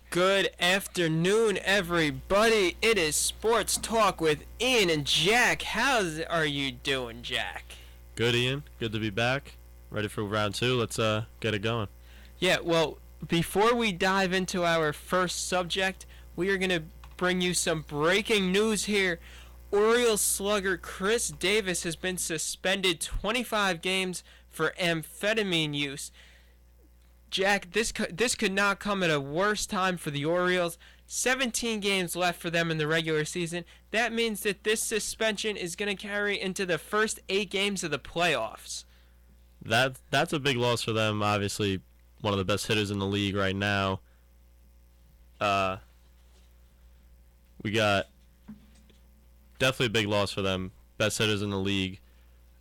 Good afternoon, everybody. It is Sports Talk with Ian and Jack. How are you doing, Jack? Good, Ian. Good to be back. Ready for round two. Let's get it going. Yeah, well, before we dive into our first subject, we are going to bring you some breaking news here. Orioles slugger Chris Davis has been suspended 25 games for amphetamine use. Jack, this could not come at a worse time for the Orioles. 17 games left for them in the regular season. That means that this suspension is going to carry into the first 8 games of the playoffs. That's a big loss for them. Obviously, one of the best hitters in the league right now. We got definitely a big loss for them. Best hitters in the league.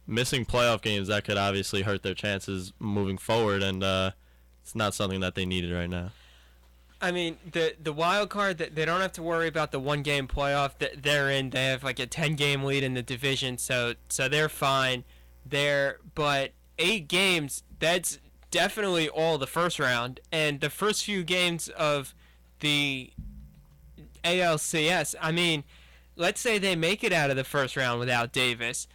Missing playoff games, that could obviously hurt their chances moving forward, and it's not something that they needed right now. I mean, the wild card, they don't have to worry about the one-game playoff that they're in. They have like a 10-game lead in the division, so they're fine there. But 8 games, that's definitely all the first round. And the first few games of the ALCS, I mean, let's say they make it out of the first round without Davis,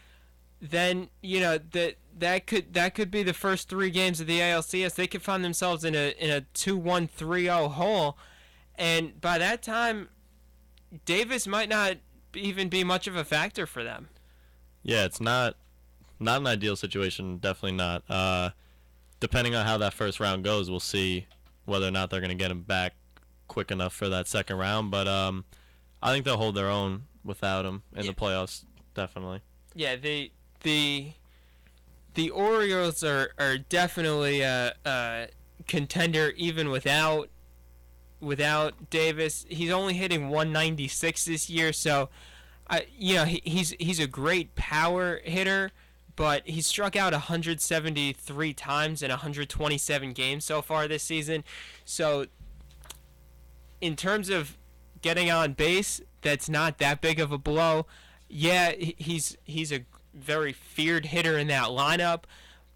then that could be the first 3 games of the ALCS. They could find themselves in a 2-1 3-0 hole, and by that time, Davis might not even be much of a factor for them. Yeah, it's not an ideal situation. Definitely not. Depending on how that first round goes, we'll see whether or not they're going to get him back quick enough for that second round. But I think they'll hold their own without him in the playoffs. Definitely. Yeah, the Orioles are definitely a contender even without Davis. He's only hitting 196 this year, so he's a great power hitter, but he's struck out 173 times in 127 games so far this season. So in terms of getting on base, that's not that big of a blow. Yeah, he's a very feared hitter in that lineup,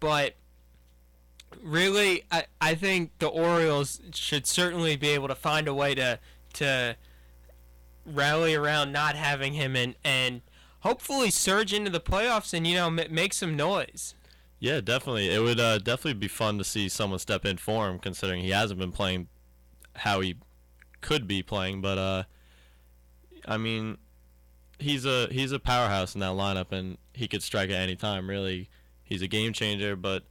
but really, I think the Orioles should certainly be able to find a way to rally around not having him and hopefully surge into the playoffs and make some noise. Yeah, definitely. It would definitely be fun to see someone step in for him, considering he hasn't been playing how he could be playing. But I mean, he's a powerhouse in that lineup, and he could strike at any time. Really, he's a game changer, but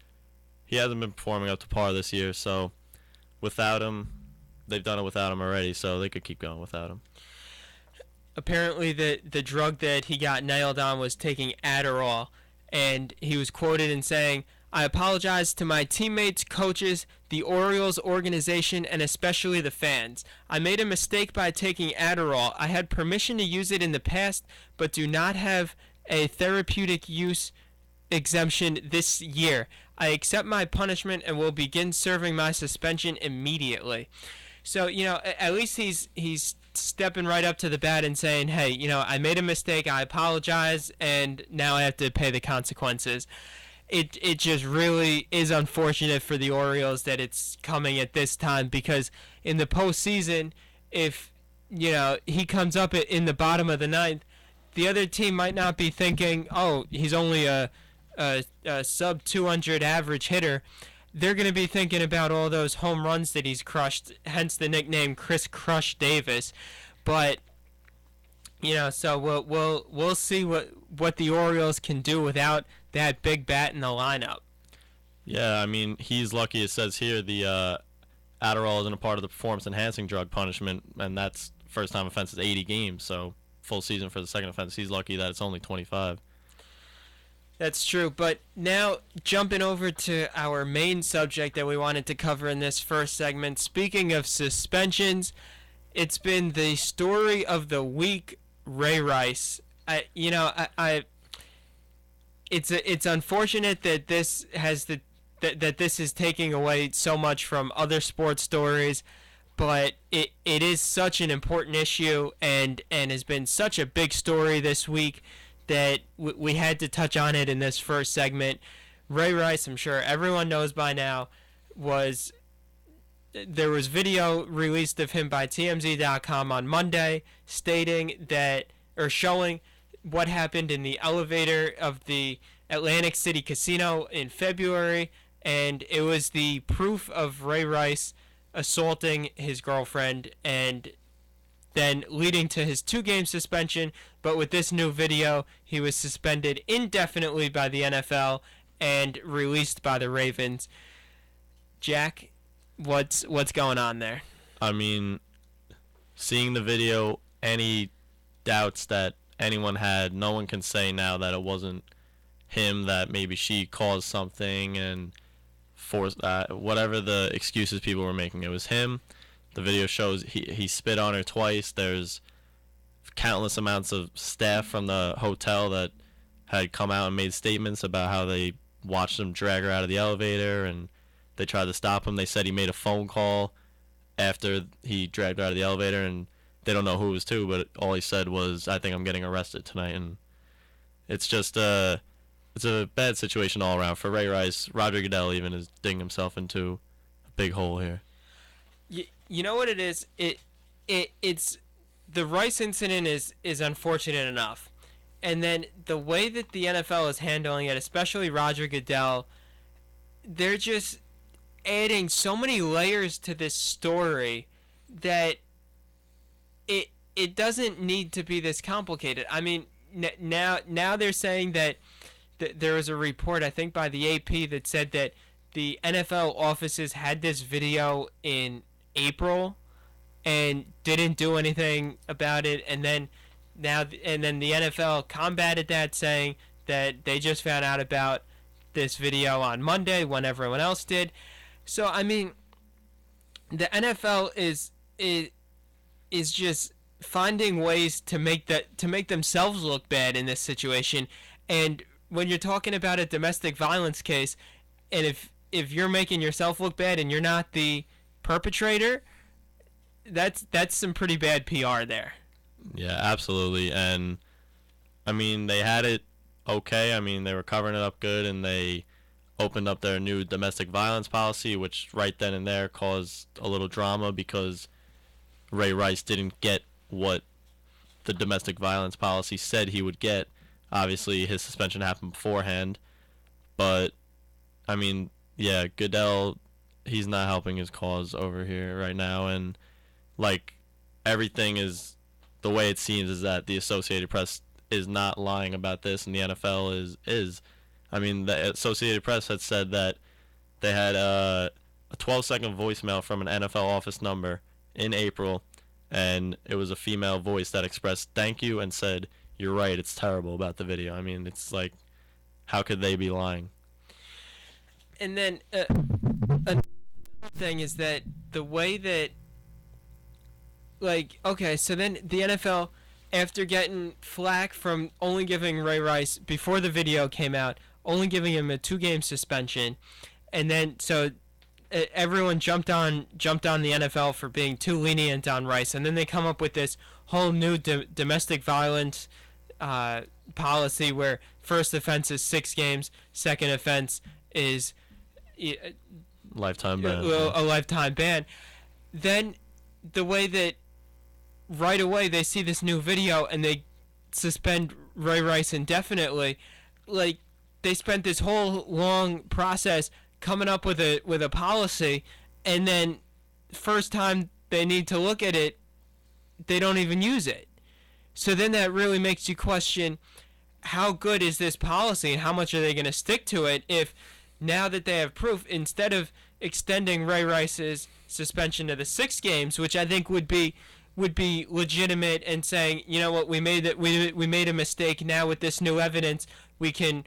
he hasn't been performing up to par this year. So without him, they've done it without him already, so they could keep going without him. Apparently, the drug that he got nailed on was taking Adderall, and he was quoted in saying, "I apologize to my teammates, coaches, the Orioles organization, and especially the fans. I made a mistake by taking Adderall. I had permission to use it in the past, but do not have a therapeutic use exemption this year. I accept my punishment and will begin serving my suspension immediately." So, at least he's stepping right up to the bat and saying, hey, I made a mistake, I apologize, and now I have to pay the consequences. It just really is unfortunate for the Orioles that it's coming at this time, because in the postseason, if he comes up in the bottom of the ninth, the other team might not be thinking, oh, he's only a sub 200 average hitter. They're going to be thinking about all those home runs that he's crushed, hence the nickname Chris Crush Davis. But so we'll see what the Orioles can do without that big bat in the lineup. Yeah, I mean, he's lucky. It says here the Adderall isn't a part of the performance-enhancing drug punishment, and that's first-time offense is 80 games, so full season for the second offense. He's lucky that it's only 25. That's true, but now jumping over to our main subject that we wanted to cover in this first segment. Speaking of suspensions, it's been the story of the week, Ray Rice. It's unfortunate that this is taking away so much from other sports stories, but it is such an important issue and has been such a big story this week that we had to touch on it in this first segment. Ray Rice, I'm sure everyone knows by now, was there was video released of him by TMZ.com on Monday stating that, or showing what happened in the elevator of the Atlantic City Casino in February, and it was the proof of Ray Rice assaulting his girlfriend and then leading to his 2-game suspension. But with this new video, he was suspended indefinitely by the NFL and released by the Ravens. Jack, what's going on there? I mean, seeing the video, any doubts that anyone had, no one can say now that it wasn't him, that maybe she caused something and forced that. Whatever the excuses people were making, it was him. The video shows he spit on her twice. There's countless amounts of staff from the hotel that had come out and made statements about how they watched him drag her out of the elevator, and they tried to stop him. They said he made a phone call after he dragged her out of the elevator, and they don't know who it was to, but all he said was, "I think I'm getting arrested tonight." And it's just it's a bad situation all around for Ray Rice. Roger Goodell even is digging himself into a big hole here. You know what it is? It's the Rice incident is unfortunate enough, and then the way that the NFL is handling it, especially Roger Goodell, they're just adding so many layers to this story that it doesn't need to be this complicated. I mean, now they're saying that there was a report, I think by the AP, that said that the NFL offices had this video in April and didn't do anything about it, and then the NFL combated that, saying that they just found out about this video on Monday when everyone else did. So I mean, the NFL is just finding ways to make themselves look bad in this situation. And when you're talking about a domestic violence case, and if you're making yourself look bad and you're not the perpetrator, that's some pretty bad PR there. Yeah, absolutely. And I mean, they had it okay. I mean, they were covering it up good, and they opened up their new domestic violence policy, which right then and there caused a little drama because Ray Rice didn't get what the domestic violence policy said he would get. Obviously, his suspension happened beforehand, but I mean, yeah, Goodell, he's not helping his cause over here right now, and like everything is, the way it seems is that the Associated Press is not lying about this, and the NFL is. I mean, the Associated Press had said that they had a 12-second voicemail from an NFL office number in April, and it was a female voice that expressed thank you and said, "You're right, it's terrible," about the video. I mean, it's like, how could they be lying? And then another thing is that the way that, like, okay, so then the NFL, after getting flack from only giving Ray Rice, before the video came out, only giving him a 2-game suspension, and then so everyone jumped on the NFL for being too lenient on Rice, and then they come up with this whole new domestic violence policy where first offense is 6 games, second offense is Lifetime ban. a lifetime ban. Then the way that right away they see this new video and they suspend Ray Rice indefinitely, like they spent this whole long process coming up with a policy, and then first time they need to look at it, they don't even use it. So then that really makes you question, how good is this policy and how much are they going to stick to it if now that they have proof, instead of extending Ray Rice's suspension to the 6 games, which I think would be legitimate, and saying, you know what, we made a mistake, now with this new evidence we can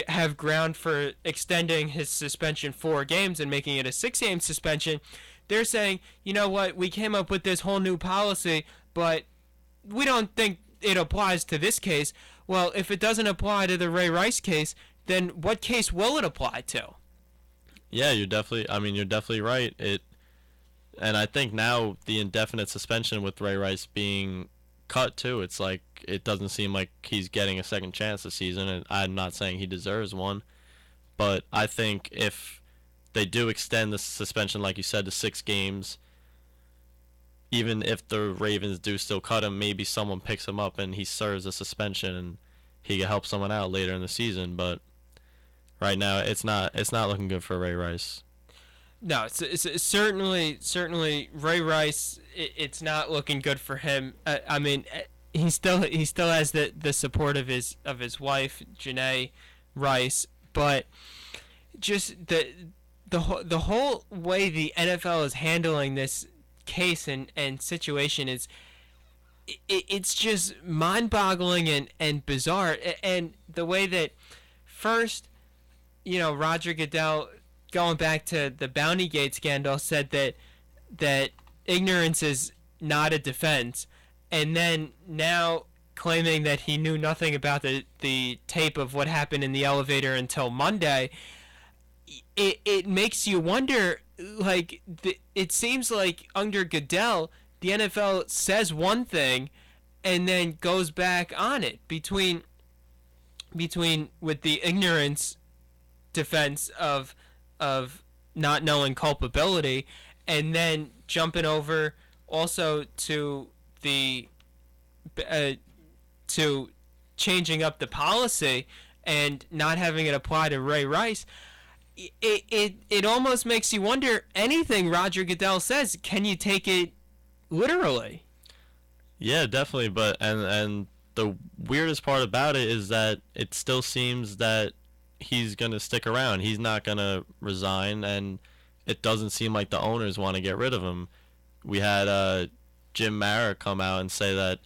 have ground for extending his suspension 4 games and making it a 6-game suspension. They're saying, you know what, we came up with this whole new policy, but we don't think it applies to this case. Well, if it doesn't apply to the Ray Rice case, then what case will it apply to? Yeah, you're definitely right. And I think now the indefinite suspension with Ray Rice being cut too, it's like it doesn't seem like he's getting a second chance this season, and I'm not saying he deserves one, but I think if they do extend the suspension, like you said, to 6 games. Even if the Ravens do still cut him, maybe someone picks him up and he serves a suspension and he can help someone out later in the season. But right now, it's not looking good for Ray Rice. No, it's certainly Ray Rice. It's not looking good for him. I mean, he still has the support of his wife Janae Rice, but just the whole way the NFL is handling this case and situation is it's just mind-boggling and bizarre. And the way that first, Roger Goodell, going back to the Bountygate scandal, said that ignorance is not a defense, and then now claiming that he knew nothing about the tape of what happened in the elevator until Monday. It makes you wonder, like, it seems like under Goodell, the NFL says one thing and then goes back on it between with the ignorance defense of not knowing culpability, and then jumping over also to the to changing up the policy and not having it apply to Ray Rice. It almost makes you wonder, anything Roger Goodell says, can you take it literally? Yeah, definitely. But and the weirdest part about it is that it still seems that he's gonna stick around. He's not gonna resign, and it doesn't seem like the owners want to get rid of him. We had Jim Mara come out and say that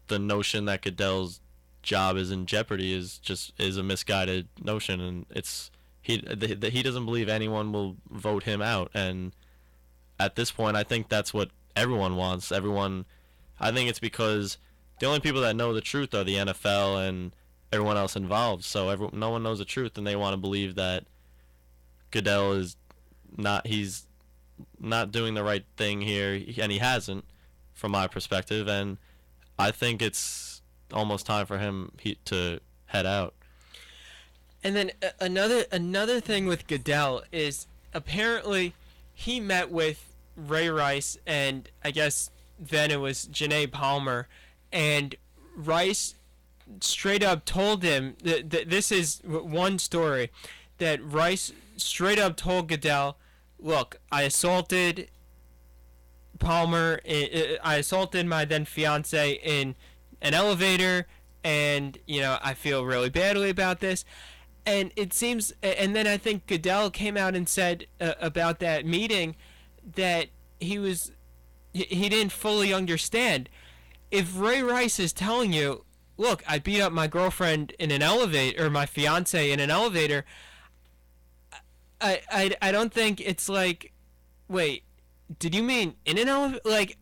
the notion that Goodell's job is in jeopardy is a misguided notion, and he doesn't believe anyone will vote him out. And at this point, I think that's what everyone wants. I think it's because the only people that know the truth are the NFL and everyone else involved. So no one knows the truth, and they want to believe that Goodell he's not doing the right thing here, and he hasn't, from my perspective. And I think it's almost time for him to head out. And then another thing with Goodell is, apparently he met with Ray Rice, and I guess then it was Janae Palmer, and Rice straight up told him that this is one story, that Rice straight up told Goodell, look, I assaulted Palmer, I assaulted my then fiance in an elevator, and I feel really badly about this. And it seems, and then I think Goodell came out and said about that meeting that he didn't fully understand. If Ray Rice is telling you, look, I beat up my girlfriend in an elevator, or my fiance in an elevator, I don't think it's like, wait, did you mean in an elevator? Like,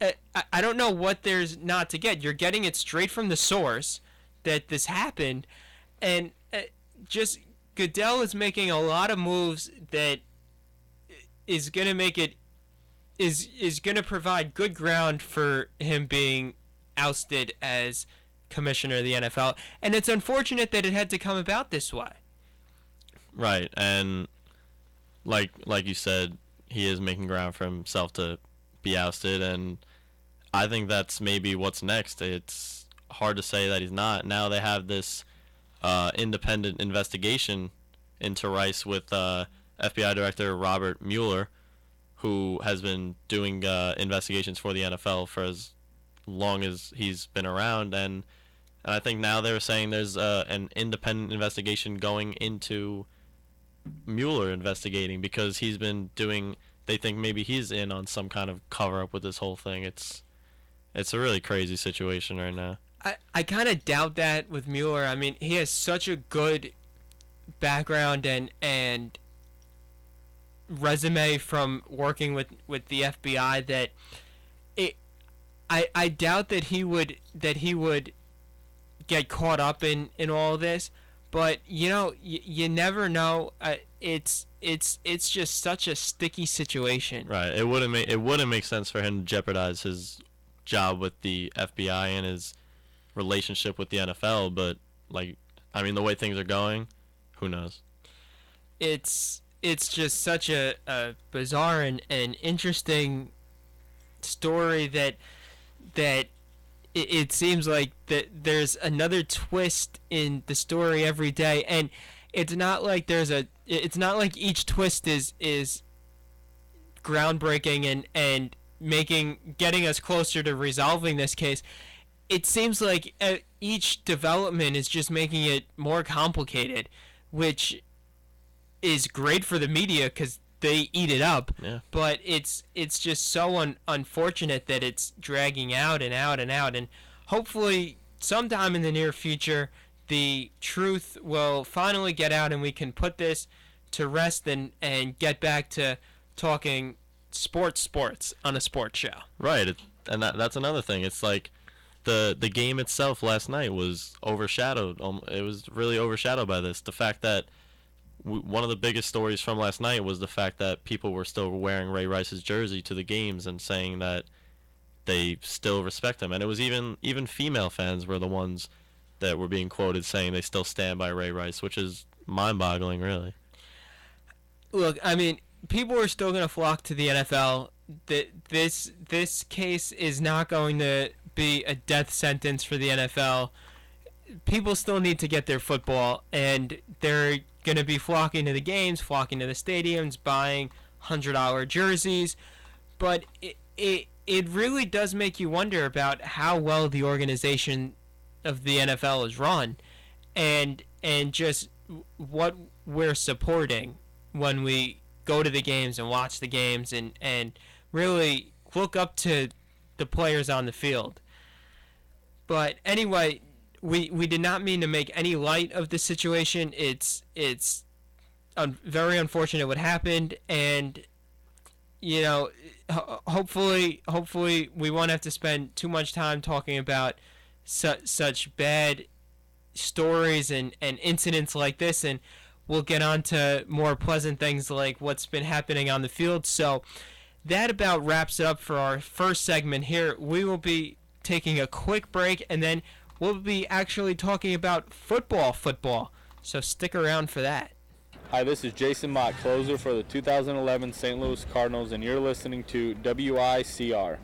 I don't know what there's not to get. You're getting it straight from the source that this happened, and just Goodell is making a lot of moves that is gonna make it is gonna provide good ground for him being ousted as commissioner of the NFL, and it's unfortunate that it had to come about this way. Right, and like you said, he is making ground for himself to be ousted, and I think that's maybe what's next. It's hard to say that he's not. Now they have this independent investigation into Rice with FBI Director Robert Mueller, who has been doing investigations for the NFL for as long as he's been around, and I think now they're saying there's an independent investigation going into Mueller investigating, because he's been doing, they think maybe he's in on some kind of cover-up with this whole thing. It's a really crazy situation right now. I kind of doubt that with Mueller. I mean, he has such a good background and resume from working with the FBI that I doubt that he would get caught up in all of this. But you never know. It's just such a sticky situation. Right. It wouldn't make sense for him to jeopardize his job with the FBI and his relationship with the NFL. But the way things are going, who knows? It's it's just such a bizarre and interesting story that it seems like that there's another twist in the story every day, and it's not like each twist is groundbreaking and getting us closer to resolving this case. It seems like each development is just making it more complicated, which is great for the media because they eat it up. Yeah. But it's just so unfortunate that it's dragging out and out and out. And hopefully, sometime in the near future, the truth will finally get out and we can put this to rest and get back to talking sports on a sports show. Right, and that's another thing. It's like the game itself last night was overshadowed. It was really overshadowed by this. The fact that one of the biggest stories from last night was the fact that people were still wearing Ray Rice's jersey to the games and saying that they still respect him. And it was even female fans were the ones that were being quoted saying they still stand by Ray Rice, which is mind-boggling, really. Look, I mean, people are still going to flock to the NFL. This case is not going to be a death sentence for the NFL. People still need to get their football, and they're going to be flocking to the games, flocking to the stadiums, buying $100 jerseys. But it really does make you wonder about how well the organization of the NFL is run, and just what we're supporting when we go to the games and watch the games and really look up to the players on the field. But anyway, we did not mean to make any light of the situation. It's very unfortunate what happened, and you know, hopefully we won't have to spend too much time talking about such bad stories and incidents like this, and we'll get on to more pleasant things like what's been happening on the field. So that about wraps it up for our first segment here. We will be taking a quick break, and then we'll be actually talking about football. So stick around for that. Hi, this is Jason Mott, closer for the 2011 St. Louis Cardinals, and you're listening to WICR.